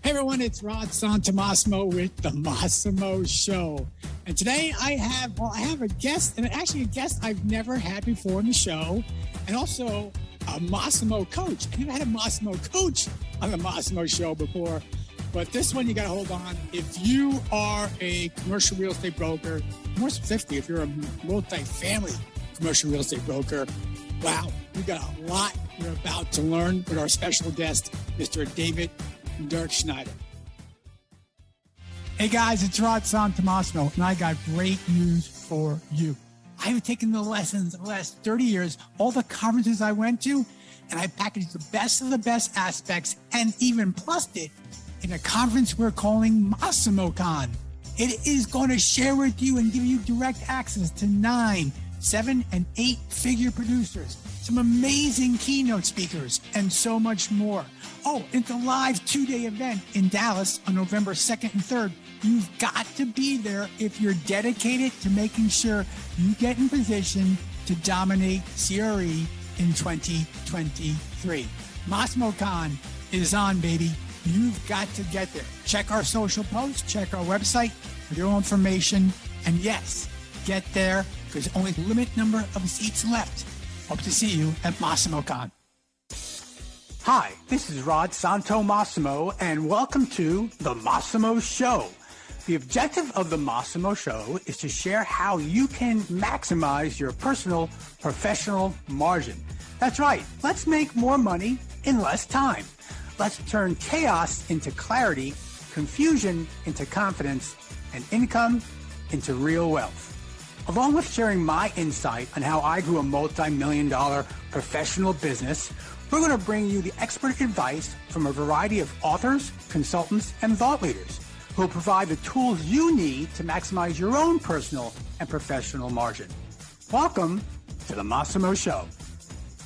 Hey everyone, it's Rod Santomassimo with the Massimo Show. And today I have a guest, and actually a guest I've never had before on the show, and also a Massimo coach. I never had a Massimo coach on the Massimo Show before, but this one you got to hold on. If you are a commercial real estate broker, more specifically, if you're a multifamily commercial real estate broker, wow, you got a lot you're about to learn with our special guest, Mr. David Dirkschneider. Hey guys, it's Rod Santomassimo, and I got great news for you. I have taken the lessons of the last 30 years, all the conferences I went to, and I packaged the best of the best aspects and even plussed it in a conference we're calling Massimo Con. It is going to share with you and give you direct access to 9, 7, and 8-figure producers, some amazing keynote speakers, and so much more. Oh, it's a live 2-day event in Dallas on November 2nd and 3rd. You've got to be there if you're dedicated to making sure you get in position to dominate CRE in 2023. Massimo Con is on, baby. You've got to get there. Check our social posts, check our website for your information. And yes, get there because only a limited number of seats left. Hope to see you at Massimo Con. Hi, this is Rod Santomassimo, and welcome to the Massimo Show. The objective of the Massimo Show is to share how you can maximize your personal, professional margin. That's right. Let's make more money in less time. Let's turn chaos into clarity, confusion into confidence, and income into real wealth. Along with sharing my insight on how I grew a multi-million-dollar professional business, we're going to bring you the expert advice from a variety of authors, consultants, and thought leaders who will provide the tools you need to maximize your own personal and professional margin. Welcome to the Massimo Show.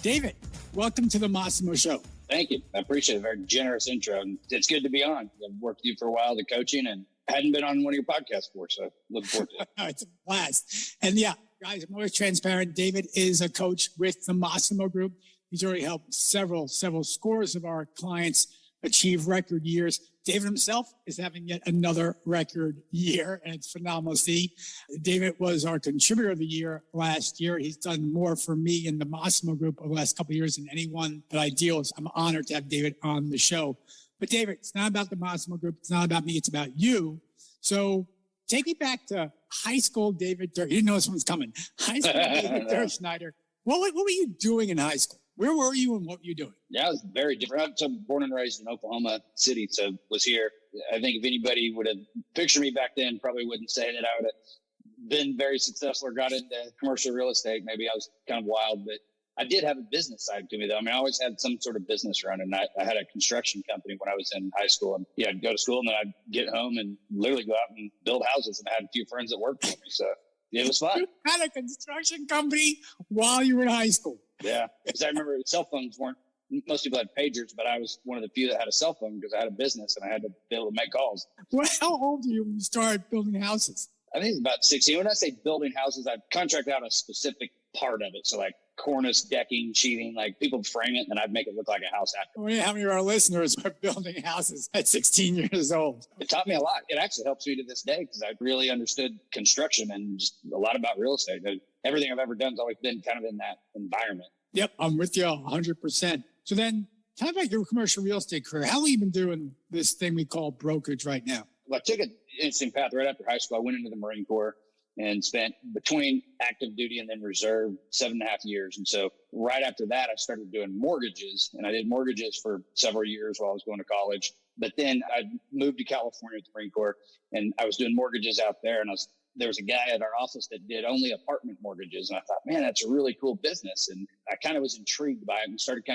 David, welcome to the Massimo Show. Thank you. I appreciate it. Very generous intro. And it's good to be on. I've worked with you for a while, the coaching, and hadn't been on one of your podcasts before, so look forward to it. It's a blast. And yeah, guys, I'm always transparent. David is a coach with the Massimo Group. He's already helped several scores of our clients achieve record years. David himself is having yet another record year, and it's phenomenal to see. David was our contributor of the year last year. He's done more for me in the Massimo Group over the last couple of years than anyone that I deal with. I'm honored to have David on the show. But David, it's not about the Massimo Group. It's not about me. It's about you. So take me back to high school David Dirkschneider. You didn't know this one's coming. High school David Dirkschneider. What were you doing in high school? Where were you and what were you doing? Yeah, I was very different. I'm born and raised in Oklahoma City, so was here. I think if anybody would have pictured me back then, probably wouldn't say that I would have been very successful or got into commercial real estate. Maybe I was kind of wild, but I did have a business side to me, though. I mean, I always had some sort of business running. I had a construction company when I was in high school. And yeah, I'd go to school and then I'd get home and literally go out and build houses. And I had a few friends that worked for me. So it was fun. You had a construction company while you were in high school. Yeah, because I remember cell phones weren't, most people had pagers, but I was one of the few that had a cell phone because I had a business and I had to be able to make calls. Well, how old were you when you started building houses? I think it's about 16. When I say building houses, I contract out a specific part of it. So like cornice, decking, sheathing, like people frame it and then I'd make it look like a house after. Well, how many of our listeners are building houses at 16 years old? It taught me a lot. It actually helps me to this day because I really understood construction and just a lot about real estate. Everything I've ever done has always been kind of in that environment. Yep, I'm with you 100%. So then tell me about your commercial real estate career. How long have you been doing this thing we call brokerage right now? Well, I took an interesting path right after high school. I went into the Marine Corps and spent between active duty and then reserve 7.5 years. And so right after that, I started doing mortgages, and I did mortgages for several years while I was going to college. But then I moved to California with the Marine Corps, and I was doing mortgages out there. And there was a guy at our office that did only apartment mortgages. And I thought, man, that's a really cool business. And I kind of was intrigued by it and started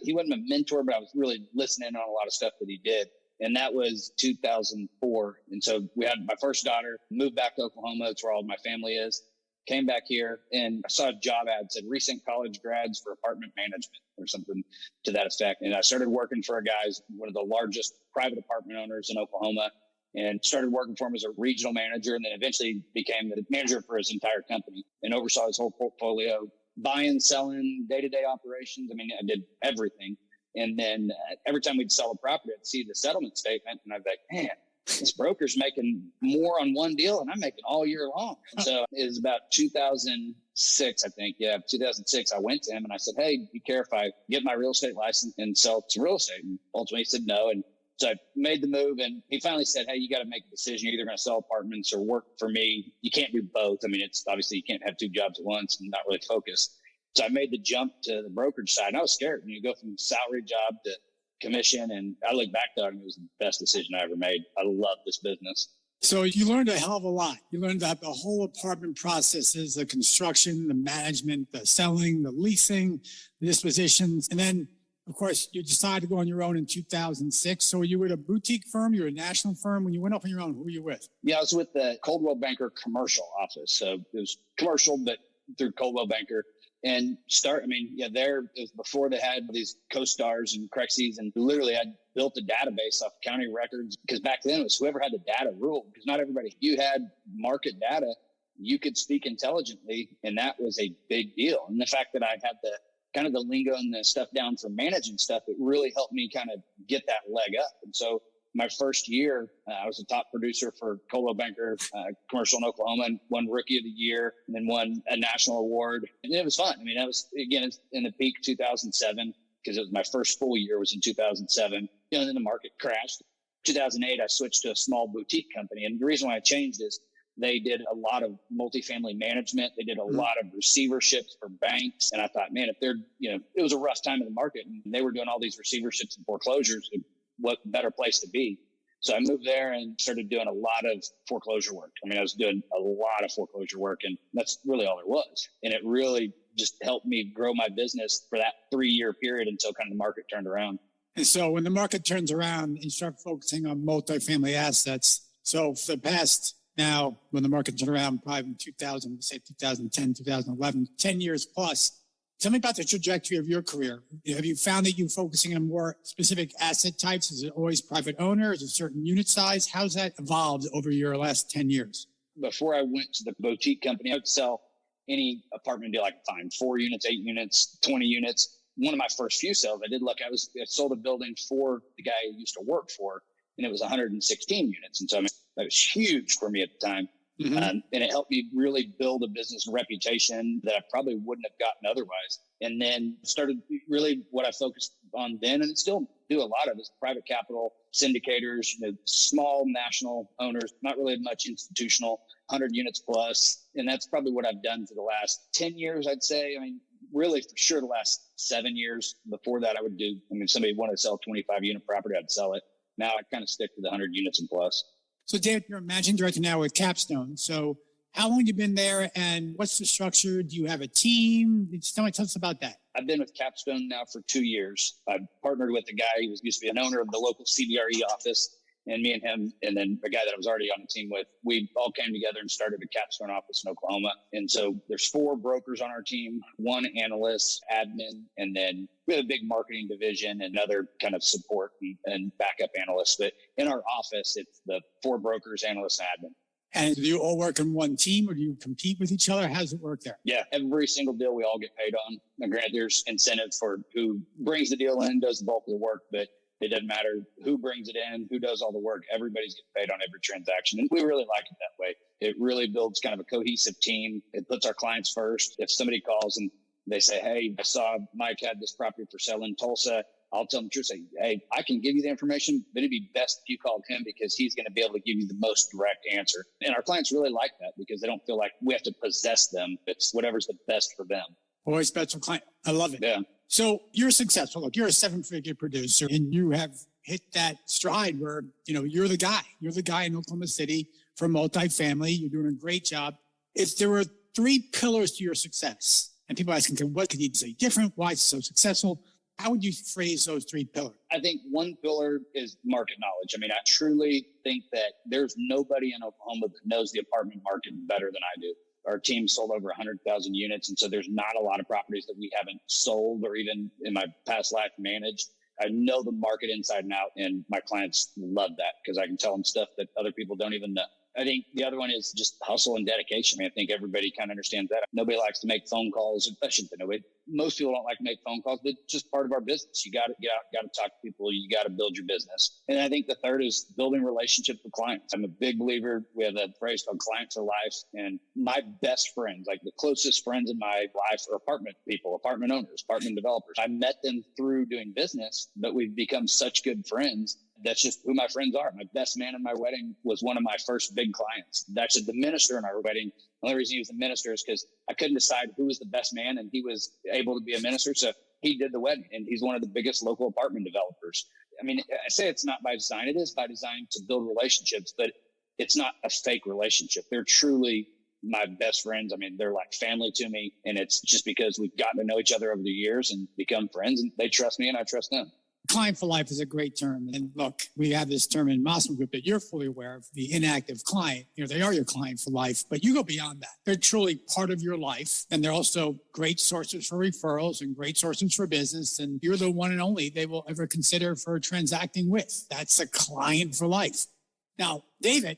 he wasn't a mentor, but I was really listening on a lot of stuff that he did. And that was 2004. And so we had my first daughter, moved back to Oklahoma. That's where all of my family is. Came back here and I saw a job ad said recent college grads for apartment management or something to that effect. And I started working for a guy's one of the largest private apartment owners in Oklahoma and started working for him as a regional manager and then eventually became the manager for his entire company and oversaw his whole portfolio, buying, selling, day-to-day operations. I mean, I did everything. And then every time we'd sell a property, I'd see the settlement statement and I'd be like, man, this broker's making more on one deal and I'm making all year long. And so it was about 2006, I think. Yeah, 2006. I went to him and I said, hey, do you care if I get my real estate license and sell some real estate? And ultimately he said no. And so I made the move and he finally said, hey, you got to make a decision. You're either going to sell apartments or work for me. You can't do both. I mean, it's obviously you can't have two jobs at once and not really focus. So I made the jump to the brokerage side and I was scared. You go from salary job to commission. And I look back though, and it was the best decision I ever made. I love this business. So you learned a hell of a lot. You learned about the whole apartment processes, the construction, the management, the selling, the leasing, the dispositions. And then, of course, you decided to go on your own in 2006. So you were at a boutique firm, you were a national firm. When you went off on your own, who were you with? Yeah, I was with the Coldwell Banker commercial office. So it was commercial, but through Coldwell Banker. And there it was before they had these co-stars and Crexies, and literally I built a database off county records because back then it was whoever had the data ruled, because not everybody, you had market data, you could speak intelligently, and that was a big deal. And the fact that I had the kind of the lingo and the stuff down for managing stuff, it really helped me kind of get that leg up. And so my first year, I was a top producer for Coldwell Banker commercial in Oklahoma, and won Rookie of the Year, and then won a national award. And it was fun. I mean, that was, again, it's in the peak 2007, because it was my first full year was in 2007. And then the market crashed. 2008, I switched to a small boutique company. And the reason why I changed is they did a lot of multifamily management. They did a lot of receiverships for banks. And I thought, man, if they're, it was a rough time in the market and they were doing all these receiverships and foreclosures, what better place to be? So I moved there and started doing a lot of foreclosure work. I mean, I was doing a lot of foreclosure work, and that's really all there was. And it really just helped me grow my business for that 3-year period until kind of the market turned around. And so when the market turns around and you start focusing on multifamily assets, so for the past now, when the market turned around, probably in 2010, 2011, 10 years plus, tell me about the trajectory of your career. Have you found that you're focusing on more specific asset types? Is it always private owner? Is it a certain unit size? How's that evolved over your last 10 years? Before I went to the boutique company, I would sell any apartment deal I could find, 4 units, 8 units, 20 units. One of my first few sales, I sold a building for the guy I used to work for, and it was 116 units. And so that was huge for me at the time. Mm-hmm. And it helped me really build a business reputation that I probably wouldn't have gotten otherwise. And then started really what I focused on then, and still do a lot of, is private capital, syndicators, small national owners, not really much institutional, 100 units plus. And that's probably what I've done for the last 10 years, I'd say. I mean, really for sure the last 7 years. Before that, if somebody wanted to sell 25 unit property, I'd sell it. Now I kind of stick to the 100 units and plus. So, David, you're a managing director now with Capstone. So how long have you been there, and what's the structure? Do you have a team? Tell us about that. I've been with Capstone now for 2 years. I partnered with a guy who used to be an owner of the local CBRE office, and me and him, and then a guy that I was already on the team with, we all came together and started a Capstone office in Oklahoma. And so there's 4 brokers on our team, 1 analyst, admin, and then we have a big marketing division and other kind of support and backup analysts. But in our office, it's the 4 brokers, analysts, and admin. And do you all work in one team, or do you compete with each other? How does it work there? Yeah, every single deal we all get paid on. Now, granted, there's incentives for who brings the deal in, does the bulk of the work, but it doesn't matter who brings it in, who does all the work. Everybody's getting paid on every transaction. And we really like it that way. It really builds kind of a cohesive team. It puts our clients first. If somebody calls and they say, hey, I saw Mike had this property for sale in Tulsa, I'll tell them the truth. Say, hey, I can give you the information, but it'd be best if you called him because he's going to be able to give you the most direct answer. And our clients really like that because they don't feel like we have to possess them. It's whatever's the best for them. Always special client. I love it. Yeah. So you're successful. Look, you're a 7-figure producer, and you have hit that stride where, you're the guy. You're the guy in Oklahoma City for multifamily. You're doing a great job. If there were 3 pillars to your success, and people asking, what could you say different? Why is it so successful? How would you phrase those 3 pillars? I think one pillar is market knowledge. I mean, I truly think that there's nobody in Oklahoma that knows the apartment market better than I do. Our team sold over 100,000 units. And so there's not a lot of properties that we haven't sold or even in my past life managed. I know the market inside and out, and my clients love that because I can tell them stuff that other people don't even know. I think the other one is just hustle and dedication. I mean, I think everybody kind of understands that. Nobody likes to make phone calls. I shouldn't say nobody. Most people don't like to make phone calls, but it's just part of our business. You got to get out, got to talk to people. You got to build your business. And I think the third is building relationships with clients. I'm a big believer. We have a phrase called clients for life. And my best friends, like the closest friends in my life, are apartment people, apartment owners, apartment developers. I met them through doing business, but we've become such good friends. That's just who my friends are. My best man in my wedding was one of my first big clients. That's the minister in our wedding. The only reason he was the minister is because I couldn't decide who was the best man, and he was able to be a minister. So he did the wedding, and he's one of the biggest local apartment developers. I mean, I say it's not by design. It is by design to build relationships, but it's not a fake relationship. They're truly my best friends. I mean, they're like family to me, and it's just because we've gotten to know each other over the years and become friends, and they trust me and I trust them. Client for life is a great term. And look, we have this term in Massimo Group that you're fully aware of, the inactive client. You know, they are your client for life, but you go beyond that. They're truly part of your life. And they're also great sources for referrals and great sources for business. And you're the one and only they will ever consider for transacting with. That's a client for life. Now, David,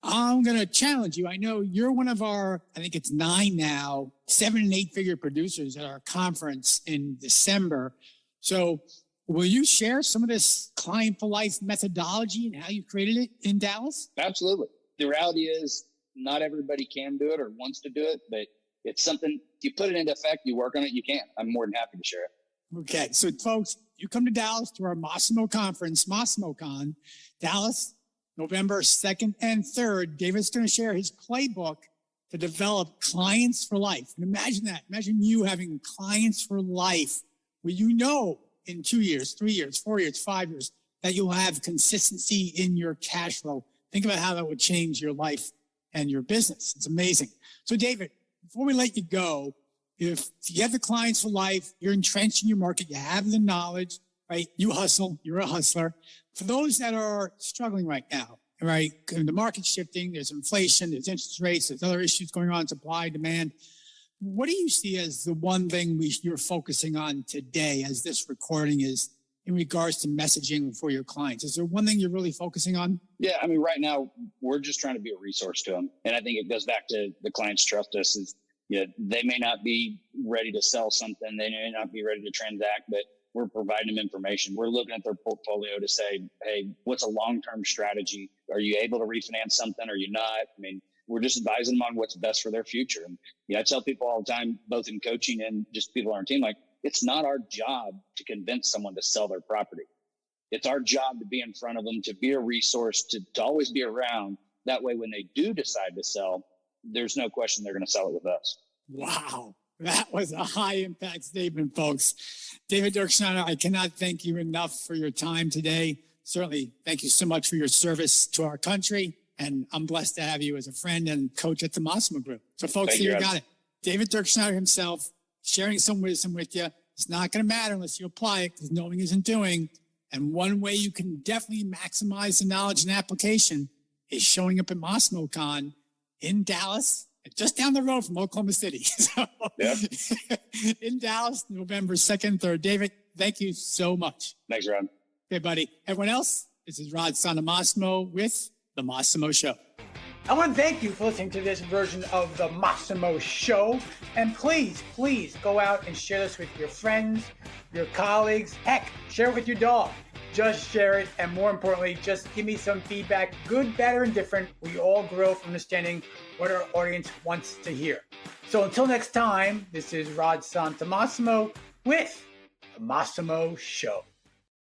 I'm going to challenge you. I know you're one of our, I think it's 9 now, 7 and 8 figure producers at our conference in December. So will you share some of this client for life methodology and how you created it in Dallas? Absolutely. The reality is not everybody can do it or wants to do it, but it's something, if you put it into effect, you work on it, you can. I'm more than happy to share it. Okay. So folks, you come to Dallas to our Massimo conference, MassimoCon, Dallas, November 2nd and 3rd. David's going to share his playbook to develop clients for life. And imagine that. Imagine you having clients for life where you know in 2 years, 3 years, 4 years, 5 years, that you'll have consistency in your cash flow. Think about how that would change your life and your business. It's amazing. So David, before we let you go, if you have the clients for life, you're entrenched in your market, you have the knowledge, right? You hustle, you're a hustler. For those that are struggling right now, right? The market's shifting, there's inflation, there's interest rates, there's other issues going on, supply, demand. What do you see as the one thing you're focusing on today as this recording is in regards to messaging for your clients? Is there one thing you're really focusing on? Yeah, I mean, right now, we're just trying to be a resource to them. And I think it goes back to the clients trust us. Is, you know, they may not be ready to sell something. They may not be ready to transact, but we're providing them information. We're looking at their portfolio to say, hey, what's a long-term strategy? Are you able to refinance something? Are you not? I mean, we're just advising them on what's best for their future. And I tell people all the time, both in coaching and just people on our team, like, it's not our job to convince someone to sell their property. It's our job to be in front of them, to be a resource, to always be around. That way, when they do decide to sell, there's no question they're going to sell it with us. Wow. That was a high impact statement, folks. David Dirkschneider, I cannot thank you enough for your time today. Certainly, thank you so much for your service to our country. And I'm blessed to have you as a friend and coach at the Massimo Group. So folks, here you got it. David Dirkschneider himself sharing some wisdom with you. It's not going to matter unless you apply it, because knowing isn't doing. And one way you can definitely maximize the knowledge and application is showing up at MassimoCon in Dallas, just down the road from Oklahoma City. So, yep. In Dallas, November 2nd, 3rd. David, thank you so much. Thanks, Rod. Okay, buddy. Everyone else, this is Rod Santomassimo with The Massimo Show. I want to thank you for listening to this version of The Massimo Show. And please, please go out and share this with your friends, your colleagues. Heck, share it with your dog. Just share it. And more importantly, just give me some feedback, good, bad, or indifferent. We all grow from understanding what our audience wants to hear. So until next time, this is Rod Santomassimo with The Massimo Show.